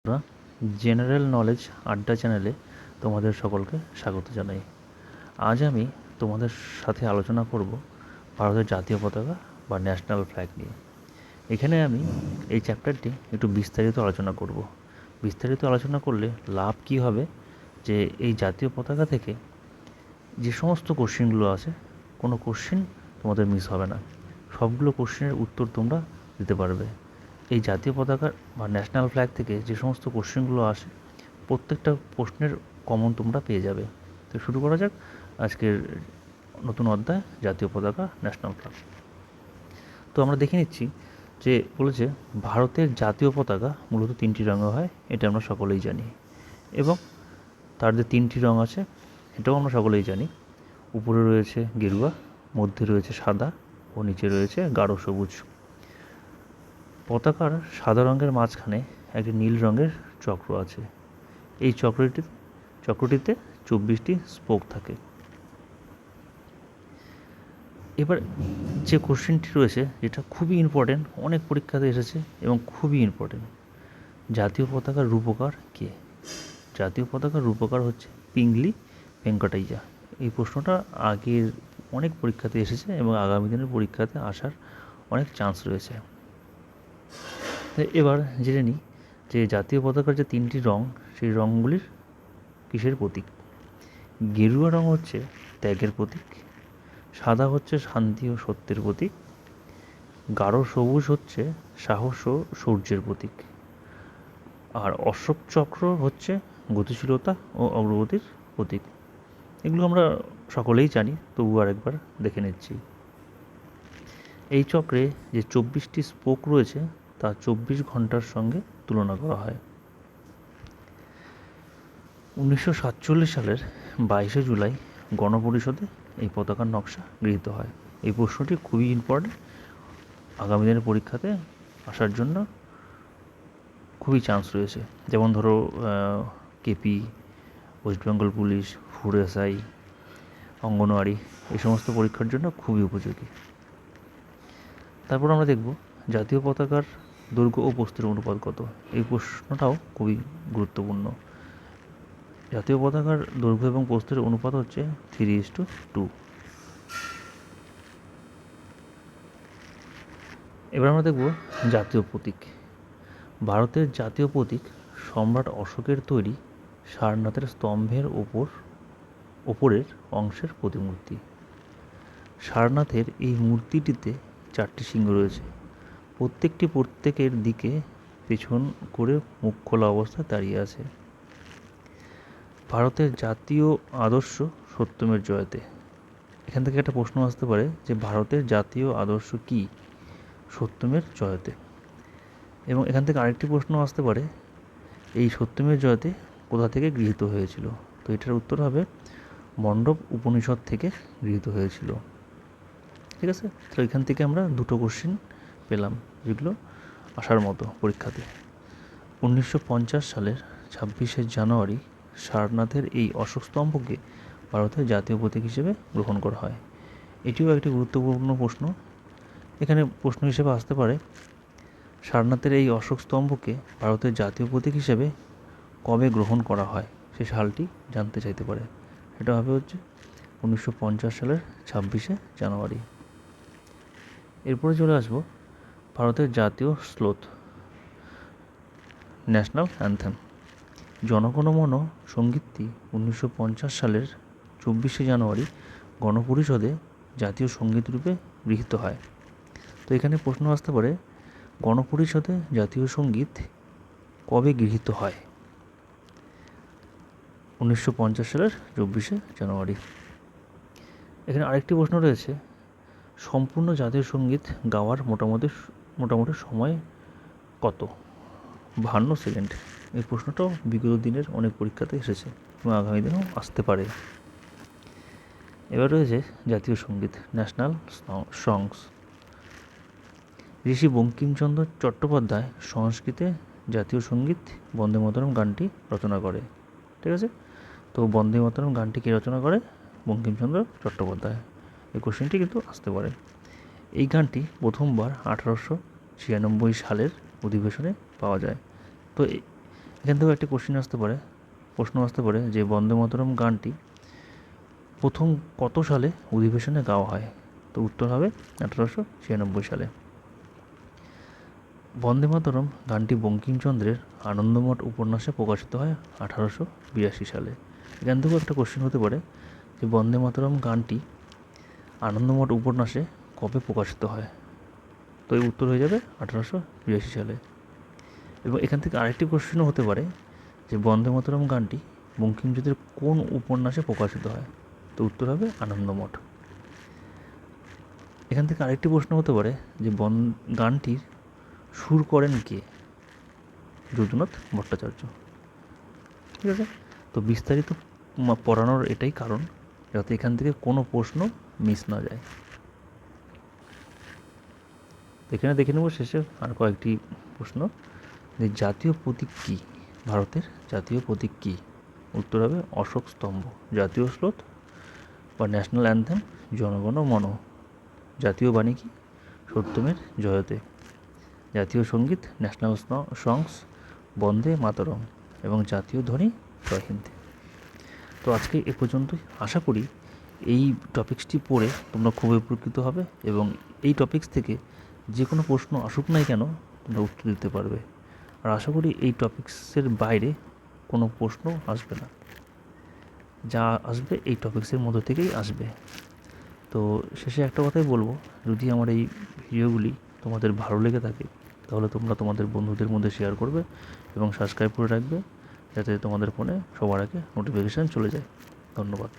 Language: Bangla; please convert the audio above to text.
বন্ধুরা, জেনারেল নলেজ আড্ডা চ্যানেলে তোমাদের সকলকে স্বাগত জানাই। আজ আমি তোমাদের সাথে আলোচনা করব ভারতের জাতীয় পতাকা বা ন্যাশনাল ফ্ল্যাগ নিয়ে। এখানে আমি এই চ্যাপ্টারটি একটু বিস্তারিত আলোচনা করব। বিস্তারিত আলোচনা করলে লাভ কী হবে, যে এই জাতীয় পতাকা থেকে যে সমস্ত কোশ্চেনগুলো আছে, কোনো কোশ্চেন তোমাদের মিস হবে না, সবগুলো কোশ্চেনের উত্তর তোমরা দিতে পারবে। এই জাতীয় পতাকা বা ন্যাশনাল ফ্ল্যাগ থেকে যে সমস্ত কোশ্চেনগুলো আসে, প্রত্যেকটা প্রশ্নের কমন তোমরা পেয়ে যাবে। তো শুরু করা যাক আজকের নতুন অধ্যায়, জাতীয় পতাকা ন্যাশনাল ফ্ল্যাগ। তো আমরা দেখে নিচ্ছি যে বলেছে ভারতের জাতীয় পতাকা মূলত তিনটি রঙে হয়, এটা আমরা সকলেই জানি। এবং তার যে তিনটি রঙ আছে এটাও আমরা সকলেই জানি। উপরে রয়েছে গেরুয়া, মধ্যে রয়েছে সাদা ও নিচে রয়েছে গাঢ় সবুজ। পতাকার সাদা রঙের মাঝখানে একটি নীল রঙের চক্র আছে। এই চক্রটিতে 24টি স্পোক থাকে। এবার যে কোশ্চেনটি রয়েছে, যেটা খুবই ইম্পর্টেন্ট, অনেক পরীক্ষাতে এসেছে এবং খুবই ইম্পর্টেন্ট, জাতীয় পতাকার রূপকার কে? জাতীয় পতাকার রূপকার হচ্ছে পিঙ্গলি ভেঙ্কটাইয়া। এই প্রশ্নটা আগের অনেক পরীক্ষাতে এসেছে এবং আগামী দিনের পরীক্ষাতে আসার অনেক চান্স রয়েছে। এবার জেনে নিই যে জাতীয় পতাকার যে তিনটি রঙ, সেই রঙগুলির কিসের প্রতীক। গেরুয়া রঙ হচ্ছে ত্যাগের প্রতীক, সাদা হচ্ছে শান্তি ও সত্যের প্রতীক, গাঢ় সবুজ হচ্ছে সাহস ও শৌর্যের প্রতীক, আর অশোক চক্র হচ্ছে গতিশীলতা ও অগ্রগতির প্রতীক। এগুলো আমরা সকলেই জানি, তবু আরেকবার দেখে নিচ্ছি। এই চক্রে যে 24টি স্পোক রয়েছে তা 24 ঘন্টার সঙ্গে তুলনা করা হয়। 1947 সালের 22শে জুলাই গণপরিষদে এই পতাকার নকশা গৃহীত হয়। এই প্রশ্নটি খুবই ইম্পর্টেন্ট, আগামী দিনের পরীক্ষাতে আসার জন্য খুবই চান্স রয়েছে। যেমন ধরো KP, West Bengal police, food SI, anganwadi, এই সমস্ত পরীক্ষার জন্য খুবই উপযোগী। তারপর আমরা দেখব জাতীয় পতাকার দৈর্ঘ্য ও প্রস্থের অনুপাত কত। এই প্রশ্নটাও খুবই গুরুত্বপূর্ণ। জাতীয় পতাকার দৈর্ঘ্য এবং প্রস্থের অনুপাত হচ্ছে 3:2। এবার আমরা দেখব জাতীয় প্রতীক। ভারতের জাতীয় প্রতীক সম্রাট অশোকের তৈরি সারনাথের স্তম্ভের ওপরের অংশের প্রতিমূর্তি। সারনাথের এই মূর্তিটিতে 4টি সিংহ রয়েছে, প্রত্যেকের দিকে পেছন করে মুখ খোলা অবস্থায় দাঁড়িয়ে আছে। ভারতের জাতীয় আদর্শ সত্যমের জয়তে। এখান থেকে একটা প্রশ্ন আসতে পারে যে ভারতের জাতীয় আদর্শ কি? সত্যমের জয়তে। এবং এখান থেকে আরেকটি প্রশ্ন আসতে পারে, এই সত্যমের জয়তে কোথা থেকে গৃহীত হয়েছিল? তো এটার উত্তর হবে মণ্ডপ উপনিষদ থেকে গৃহীত হয়েছিল। ঠিক আছে, তো এখান থেকে আমরা দুটো কোশ্চেন পেলাম যেগুলো আসার মতো পরীক্ষাতে। 1950 সালের 26শে জানুয়ারি সারনাথের এই অশোক স্তম্ভকে ভারতের জাতীয় প্রতীক হিসেবে গ্রহণ করা হয়। এটিও একটি গুরুত্বপূর্ণ প্রশ্ন। এখানে প্রশ্ন হিসেবে আসতে পারে সারনাথের এই অশোক স্তম্ভকে ভারতের জাতীয় প্রতীক হিসেবে কবে গ্রহণ করা হয়, সে সালটি জানতে চাইতে পারে। এটা হবে হচ্ছে 1950 সালের 26শে জানুয়ারি। এরপরে চলে আসবো ভারতের জাতীয় স্লোত, ন্যাশনাল অ্যানথেম। জনগণমন সঙ্গীতটি 1950 সালের 24শে জানুয়ারি গণপরিষদে জাতীয় সঙ্গীত রূপে গৃহীত হয়। তো এখানে প্রশ্ন আসতে পারে গণপরিষদে জাতীয় সঙ্গীত কবে গৃহীত হয়? 1950 সালের 24শে জানুয়ারি। এখানে আরেকটি প্রশ্ন রয়েছে, সম্পূর্ণ জাতীয় সঙ্গীত গাওয়ার মোটামুটি সময় কত? 52 সেকেন্ড। এই প্রশ্নটাও বিগত দিনের অনেক পরীক্ষাতে এসেছে এবং আগামী দিনেও আসতে পারে। এবার রয়েছে জাতীয় সঙ্গীত, ন্যাশনাল সংস। ঋষি বঙ্কিমচন্দ্র চট্টোপাধ্যায় সংস্কৃতে জাতীয় সঙ্গীত বন্দে মাতরম গানটি রচনা করে। ঠিক আছে, তো বন্দে মাতরম গানটি কে রচনা করে? বঙ্কিমচন্দ্র চট্টোপাধ্যায়। এই কোশ্চেনটি কিন্তু আসতে পারে। এই গানটি প্রথমবার 1896 সালের অধিবেশনে পাওয়া যায়। তো এখান থেকেও একটি প্রশ্ন আসতে পারে যে বন্দে মাতরম গানটি প্রথম কত সালে অধিবেশনে গাওয়া হয়? তো উত্তর হবে 1896 সালে। বন্দে মাতরম গানটি বঙ্কিমচন্দ্রের আনন্দমঠ উপন্যাসে প্রকাশিত হয় 1882 সালে। এখান থেকেও একটা কোশ্চেন হতে পারে যে বন্দে মাতরম গানটি আনন্দমঠ উপন্যাসে কবে প্রকাশিত হয়? তো এই উত্তর হয়ে যাবে 1882 সালে। এবং এখান থেকে আরেকটি কোশ্চেনও হতে পারে যে বন্দে মাতরম গানটি বঙ্কিমচন্দ্রের কোন উপন্যাসে প্রকাশিত হয়? তো উত্তর হবে আনন্দমঠ। এখান থেকে আরেকটি প্রশ্ন হতে পারে যে গানটির সুর করেন কে? যদুনাথ ভট্টাচার্য। ঠিক আছে, তো বিস্তারিত পড়ানোর এটাই কারণ যাতে এখান থেকে কোনো প্রশ্ন মিস না যায়। এখানে দেখে নেব শেষে আর কয়েকটি প্রশ্ন যে জাতীয় প্রতীক কী? ভারতের জাতীয় প্রতীক কী? উত্তর হবে অশোক স্তম্ভ। জাতীয় স্রোত বা ন্যাশনাল অ্যান্থেম জনগণ মন। জাতীয় বাণী কি? সত্যমের জয়তে। জাতীয় সঙ্গীত ন্যাশনাল সংস বন্দে মাতরম এবং জাতীয় ধ্বনি জয় হিন্দ। তো আজকে এ পর্যন্তই। আশা করি এই টপিক্সটি পড়ে তোমরা খুবই উপকৃত হবে এবং এই টপিক্স থেকে যে কোনো প্রশ্ন আসুক নাই কেন তোমরা উত্তর দিতে পারবে। আর আশা করি এই টপিক্সের বাইরে কোনো প্রশ্ন আসবে না, যা আসবে এই টপিক্সের মধ্যে থেকেই আসবে। তো শেষে একটা কথাই বলবো, যদি আমার এই ভিডিওগুলি তোমাদের ভালো লেগে থাকে তাহলে তোমরা তোমাদের বন্ধুদের মধ্যে শেয়ার করবে এবং সাবস্ক্রাইব করে রাখবে যাতে তোমাদের ফোনে সবার আগে নোটিফিকেশান চলে যায়। ধন্যবাদ।